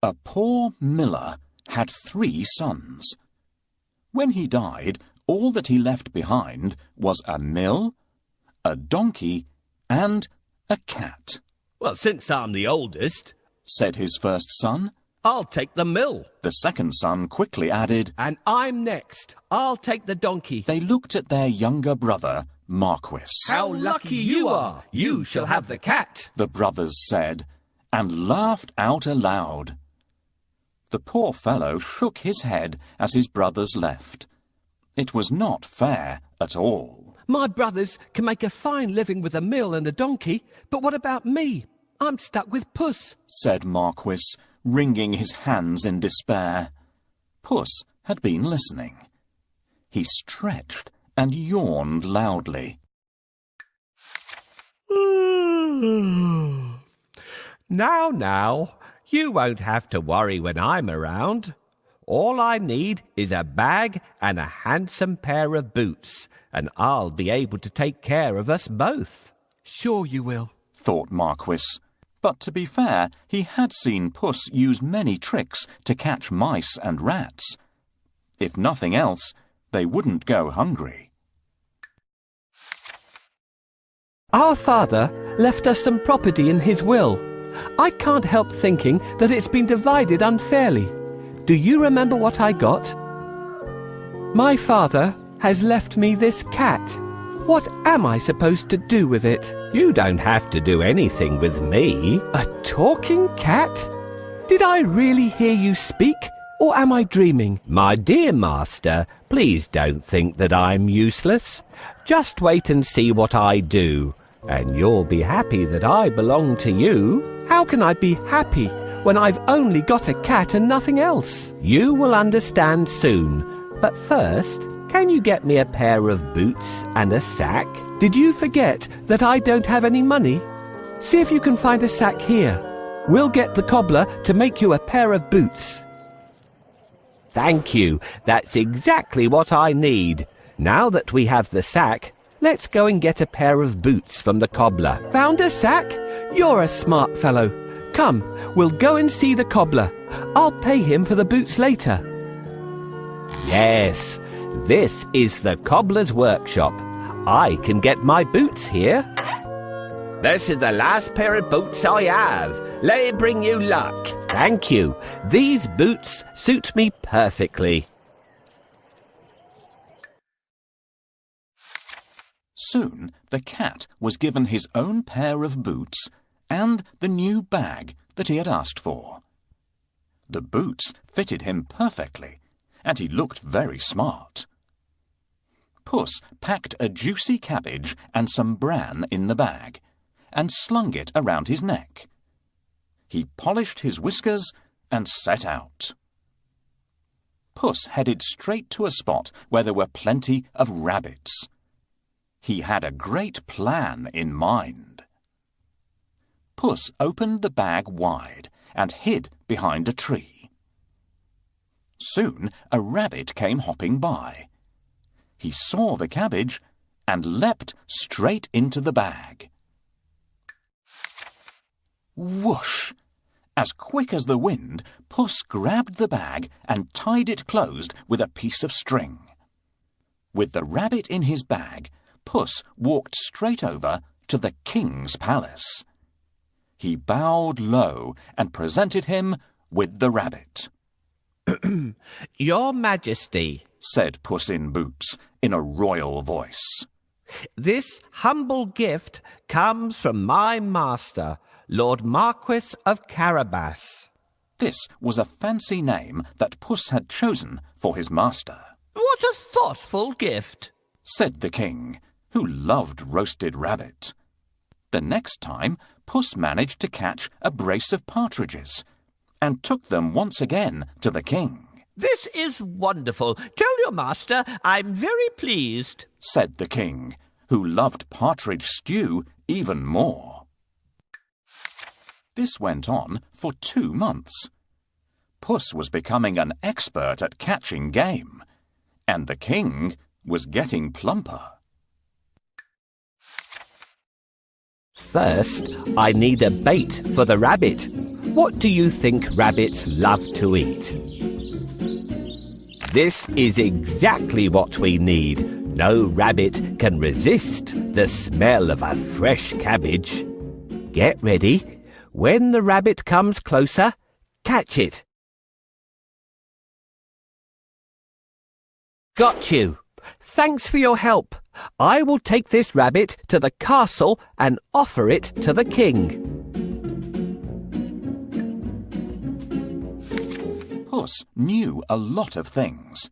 A poor miller had 3 sons. When he died, all that he left behind was a mill, a donkey, and a cat. "Well, since I'm the oldest," said his first son. "I'll take the mill." The second son quickly added, "And I'm next. I'll take the donkey." They looked at their younger brother, Marquis. "How lucky you are! You shall have the cat," the brothers said, and laughed out aloud. The poor fellow shook his head as his brothers left. It was not fair at all. "My brothers can make a fine living with a mill and a donkey, but what about me? I'm stuck with Puss," said Marquis, wringing his hands in despair. Puss had been listening. He stretched and yawned loudly. Now, you won't have to worry when I'm around. All I need is a bag and a handsome pair of boots, and I'll be able to take care of us both." "Sure you will," thought Marquis. But to be fair, he had seen Puss use many tricks to catch mice and rats. If nothing else, they wouldn't go hungry. "Our father left us some property in his will. I can't help thinking that it's been divided unfairly. Do you remember what I got? My father has left me this cat. What am I supposed to do with it?" "You don't have to do anything with me." "A talking cat? Did I really hear you speak, or am I dreaming?" "My dear master, please don't think that I'm useless. Just wait and see what I do, and you'll be happy that I belong to you." "How can I be happy when I've only got a cat and nothing else?" "You will understand soon. But first, can you get me a pair of boots and a sack?" "Did you forget that I don't have any money? See if you can find a sack here. We'll get the cobbler to make you a pair of boots." "Thank you. That's exactly what I need. Now that we have the sack, let's go and get a pair of boots from the cobbler." "Found a sack? You're a smart fellow. Come, we'll go and see the cobbler. I'll pay him for the boots later." "Yes, this is the cobbler's workshop. I can get my boots here." "This is the last pair of boots I have. Let it bring you luck." "Thank you. These boots suit me perfectly." Soon the cat was given his own pair of boots and the new bag that he had asked for. The boots fitted him perfectly, and he looked very smart. Puss packed a juicy cabbage and some bran in the bag, and slung it around his neck. He polished his whiskers and set out. Puss headed straight to a spot where there were plenty of rabbits. He had a great plan in mind. Puss opened the bag wide and hid behind a tree. Soon a rabbit came hopping by. He saw the cabbage and leapt straight into the bag. Whoosh! As quick as the wind, Puss grabbed the bag and tied it closed with a piece of string. With the rabbit in his bag, Puss walked straight over to the king's palace. He bowed low and presented him with the rabbit. "Your Majesty," said Puss in Boots in a royal voice, "this humble gift comes from my master, Lord Marquis of Carabas." This was a fancy name that Puss had chosen for his master. "What a thoughtful gift," said the king, who loved roasted rabbit. The next time, Puss managed to catch a brace of partridges and took them once again to the king. "This is wonderful. Tell your master I'm very pleased," said the king, who loved partridge stew even more. This went on for 2 months. Puss was becoming an expert at catching game, and the king was getting plumper. "First, I need a bait for the rabbit. What do you think rabbits love to eat? This is exactly what we need. No rabbit can resist the smell of a fresh cabbage. Get ready. When the rabbit comes closer, catch it. Got you. Thanks for your help. I will take this rabbit to the castle and offer it to the king. Puss knew a lot of things.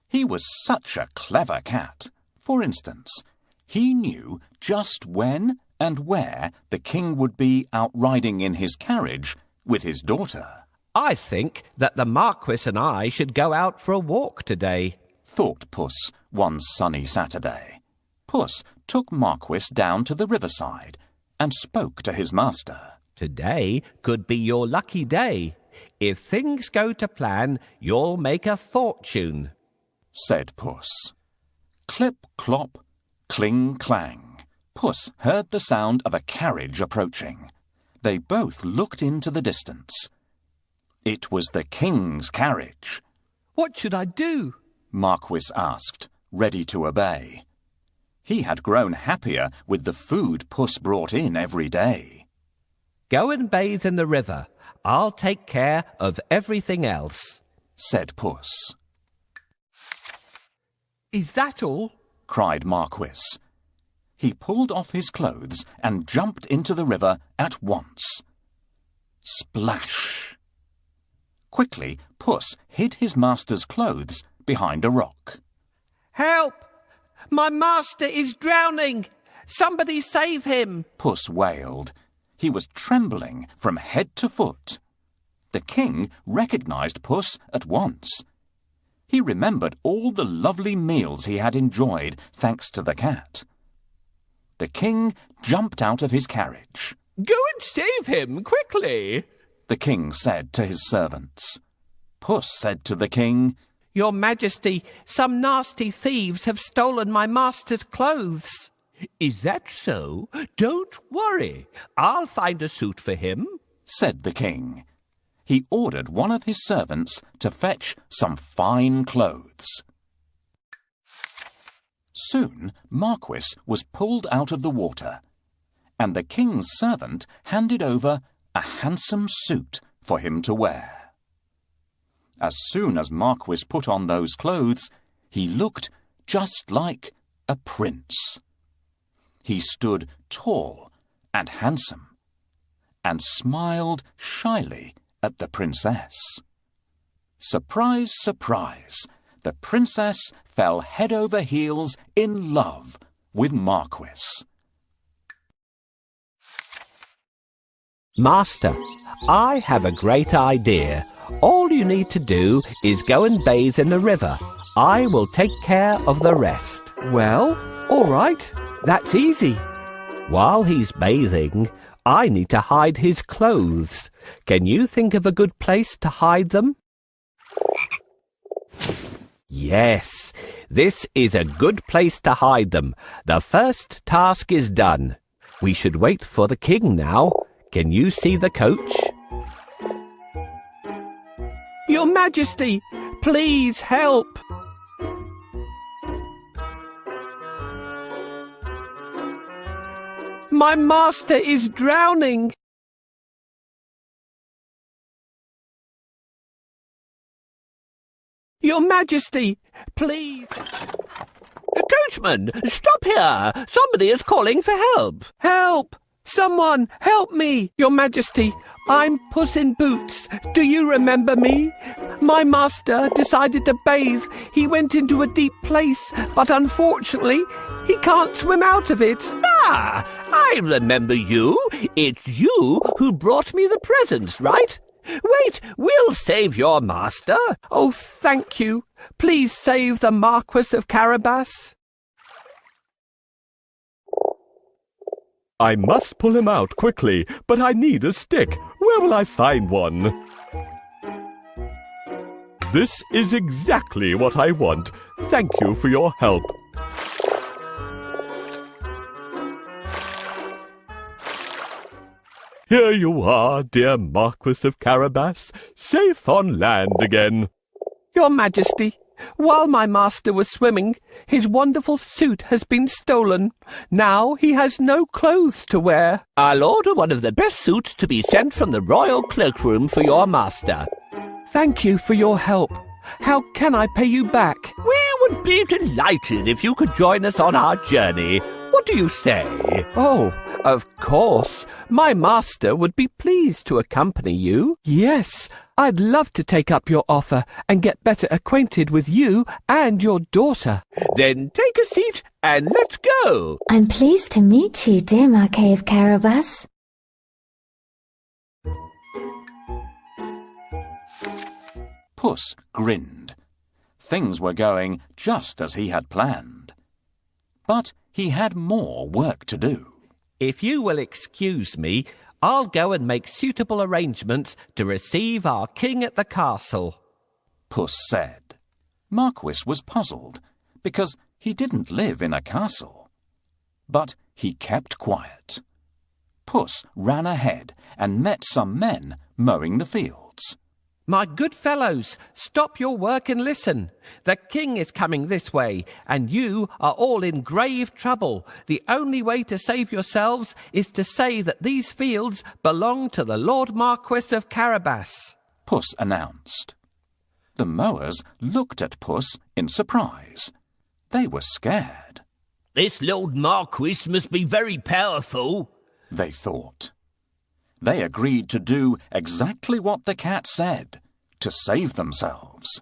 He was such a clever cat. For instance, he knew just when and where the king would be out riding in his carriage with his daughter. I think that the Marquis and I should go out for a walk today, thought Puss one sunny Saturday. Puss took Marquis down to the riverside and spoke to his master. Today could be your lucky day. If things go to plan, you'll make a fortune, said Puss. Clip, clop, cling, clang. Puss heard the sound of a carriage approaching. They both looked into the distance. It was the king's carriage. What should I do? Marquis asked, ready to obey. He had grown happier with the food Puss brought in every day. Go and bathe in the river. I'll take care of everything else, said Puss. Is that all? Cried Marquis. He pulled off his clothes and jumped into the river at once. Splash! Quickly, Puss hid his master's clothes behind a rock. Help! My master is drowning! Somebody save him! Puss wailed. He was trembling from head to foot. The king recognized Puss at once. He remembered all the lovely meals he had enjoyed thanks to the cat. The king jumped out of his carriage. Go and save him, quickly, the king said to his servants. Puss said to the king, Your Majesty, some nasty thieves have stolen my master's clothes. Is that so? Don't worry. I'll find a suit for him, said the king. He ordered one of his servants to fetch some fine clothes. Soon Marquis was pulled out of the water, and the king's servant handed over a handsome suit for him to wear. As soon as Marquis put on those clothes, he looked just like a prince. He stood tall and handsome, and smiled shyly at the princess. Surprise, surprise, the princess fell head over heels in love with Marquis. Master, I have a great idea. All you need to do is go and bathe in the river. I will take care of the rest. Well, all right. That's easy. While he's bathing, I need to hide his clothes. Can you think of a good place to hide them? Yes, this is a good place to hide them. The first task is done. We should wait for the king now. Can you see the coach? Your Majesty, please help. My master is drowning. Your Majesty, please. Coachman, stop here. Somebody is calling for help. Help! Someone, help me. Your Majesty, I'm Puss in Boots. Do you remember me? My master decided to bathe. He went into a deep place, but unfortunately, he can't swim out of it. Ah, I remember you. It's you who brought me the presents, right? Wait, we'll save your master. Oh, thank you. Please save the Marquis of Carabas. I must pull him out quickly, but I need a stick. Where will I find one? This is exactly what I want. Thank you for your help. Here you are, dear Marquis of Carabas, safe on land again. Your Majesty, while my master was swimming, his wonderful suit has been stolen. Now he has no clothes to wear. I'll order one of the best suits to be sent from the royal cloakroom for your master. Thank you for your help. How can I pay you back? We would be delighted if you could join us on our journey. What do you say? Oh, of course. My master would be pleased to accompany you. Yes, I'd love to take up your offer and get better acquainted with you and your daughter. Then take a seat and let's go. I'm pleased to meet you, dear Marquis of Carabas. Puss grinned. Things were going just as he had planned. But he had more work to do. If you will excuse me, I'll go and make suitable arrangements to receive our king at the castle. Puss said. Marquis was puzzled because he didn't live in a castle. But he kept quiet. Puss ran ahead and met some men mowing the fields. My good fellows, stop your work and listen. The king is coming this way, and you are all in grave trouble. The only way to save yourselves is to say that these fields belong to the Lord Marquis of Carabas. Puss announced. The mowers looked at Puss in surprise. They were scared. This Lord Marquis must be very powerful, they thought. They agreed to do exactly what the cat said, to save themselves.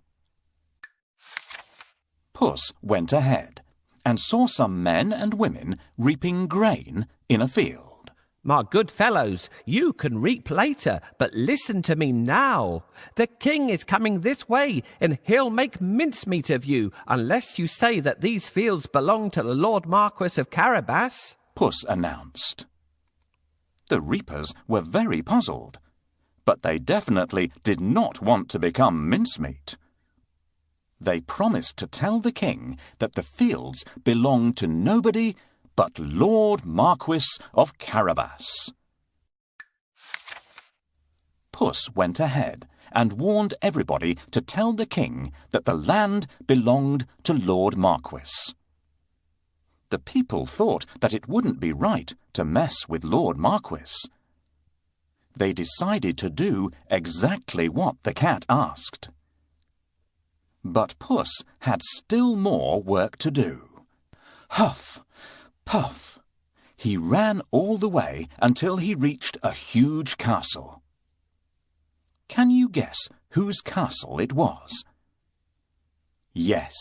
Puss went ahead and saw some men and women reaping grain in a field. My good fellows, you can reap later, but listen to me now. The king is coming this way, and he'll make mincemeat of you unless you say that these fields belong to the Lord Marquis of Carabas. Puss announced. The reapers were very puzzled, but they definitely did not want to become mincemeat. They promised to tell the king that the fields belonged to nobody but Lord Marquis of Carabas. Puss went ahead and warned everybody to tell the king that the land belonged to Lord Marquis. The people thought that it wouldn't be right to mess with Lord Marquis. They decided to do exactly what the cat asked. But Puss had still more work to do. Huff, puff. He ran all the way until he reached a huge castle. Can you guess whose castle it was? Yes.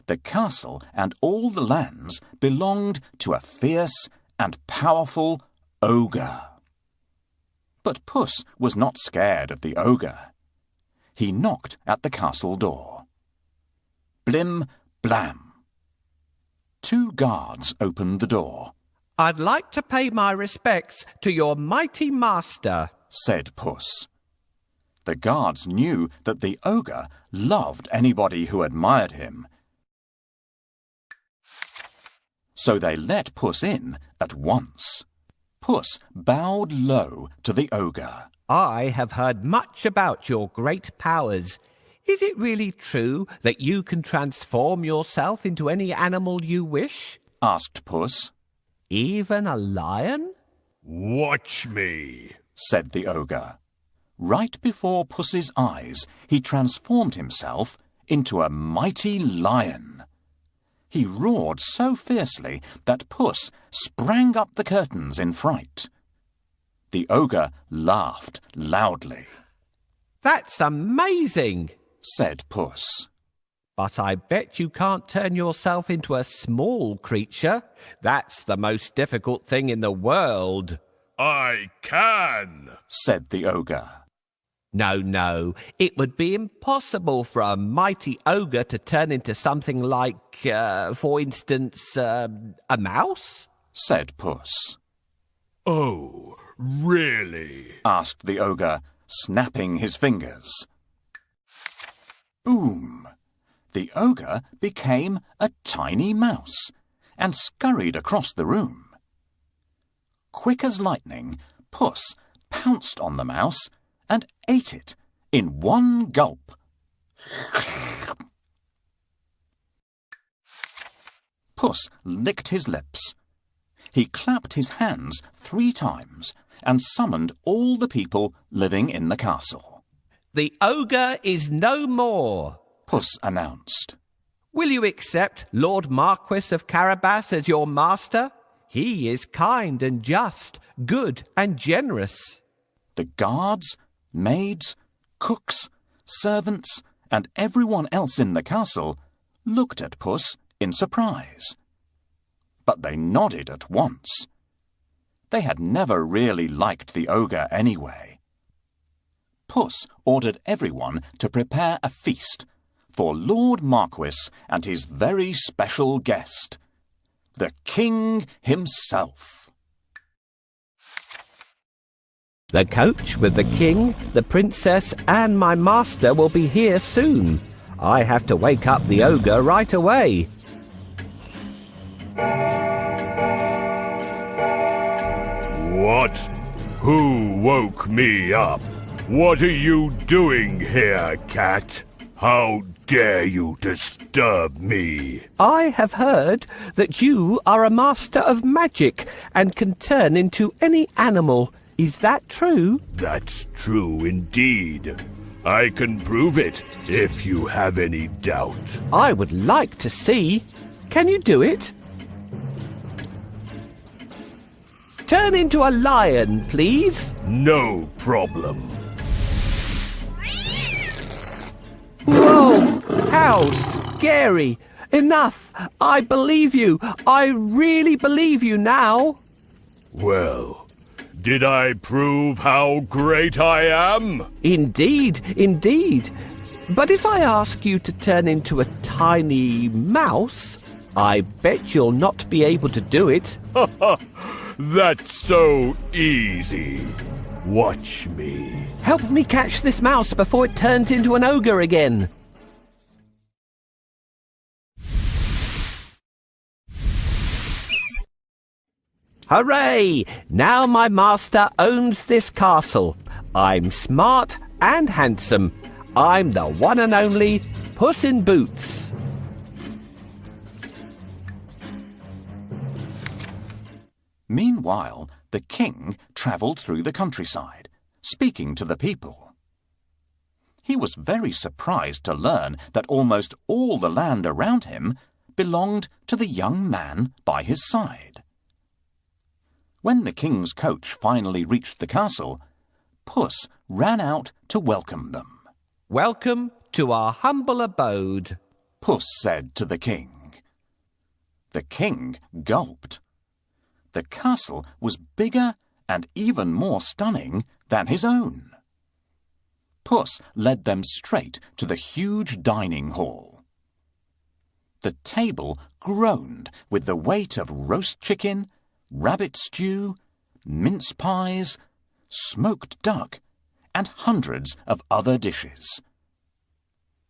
The castle and all the lands belonged to a fierce and powerful ogre. But Puss was not scared of the ogre. He knocked at the castle door. Blim, blam. 2 guards opened the door. I'd like to pay my respects to your mighty master, said Puss. The guards knew that the ogre loved anybody who admired him, so they let Puss in at once. Puss bowed low to the ogre. I have heard much about your great powers. Is it really true that you can transform yourself into any animal you wish? Asked Puss. Even a lion? Watch me, said the ogre. Right before Puss's eyes, he transformed himself into a mighty lion. He roared so fiercely that Puss sprang up the curtains in fright. The ogre laughed loudly. That's amazing, said Puss. But I bet you can't turn yourself into a small creature. That's the most difficult thing in the world. I can, said the ogre. No, it would be impossible for a mighty ogre to turn into something like, for instance, a mouse? Said Puss. Oh, really? Asked the ogre, snapping his fingers. Boom! The ogre became a tiny mouse and scurried across the room. Quick as lightning, Puss pounced on the mouse and ate it in one gulp. Puss licked his lips. He clapped his hands 3 times and summoned all the people living in the castle. The ogre is no more, Puss announced. Will you accept Lord Marquis of Carabas as your master? He is kind and just, good and generous. The guards, maids, cooks, servants, and everyone else in the castle looked at Puss in surprise. But they nodded at once. They had never really liked the ogre anyway. Puss ordered everyone to prepare a feast for Lord Marquis and his very special guest, the king himself. The coach with the king, the princess, and my master will be here soon. I have to wake up the ogre right away. What? Who woke me up? What are you doing here, cat? How dare you disturb me? I have heard that you are a master of magic and can turn into any animal. Is that true? That's true indeed. I can prove it if you have any doubt. I would like to see. Can you do it? Turn into a lion, please. No problem. Whoa! How scary! Enough! I believe you! I really believe you now! Well, did I prove how great I am? Indeed, indeed. But if I ask you to turn into a tiny mouse, I bet you'll not be able to do it. That's so easy. Watch me. Help me catch this mouse before it turns into an ogre again. Hooray! Now my master owns this castle. I'm smart and handsome. I'm the one and only Puss in Boots. Meanwhile, the king travelled through the countryside, speaking to the people. He was very surprised to learn that almost all the land around him belonged to the young man by his side. When the king's coach finally reached the castle, Puss ran out to welcome them. Welcome to our humble abode, Puss said to the king. The king gulped. The castle was bigger and even more stunning than his own. Puss led them straight to the huge dining hall. The table groaned with the weight of roast chicken, rabbit stew, mince pies, smoked duck, and hundreds of other dishes.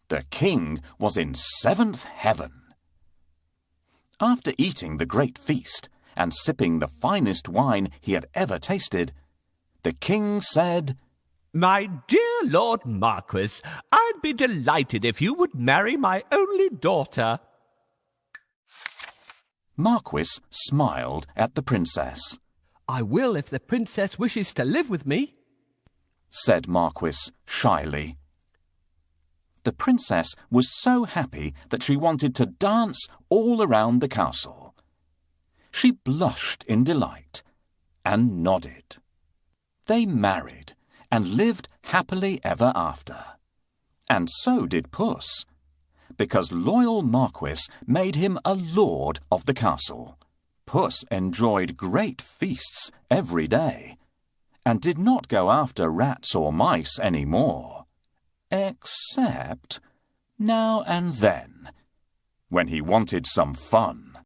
The king was in 7th heaven. After eating the great feast and sipping the finest wine he had ever tasted, the king said, My dear Lord Marquis, I'd be delighted if you would marry my only daughter. Marquis smiled at the princess. I will if the princess wishes to live with me, said Marquis shyly. The princess was so happy that she wanted to dance all around the castle. She blushed in delight and nodded. They married and lived happily ever after. And so did Puss, because loyal Marquis made him a lord of the castle. Puss enjoyed great feasts every day, and did not go after rats or mice any more, except now and then, when he wanted some fun.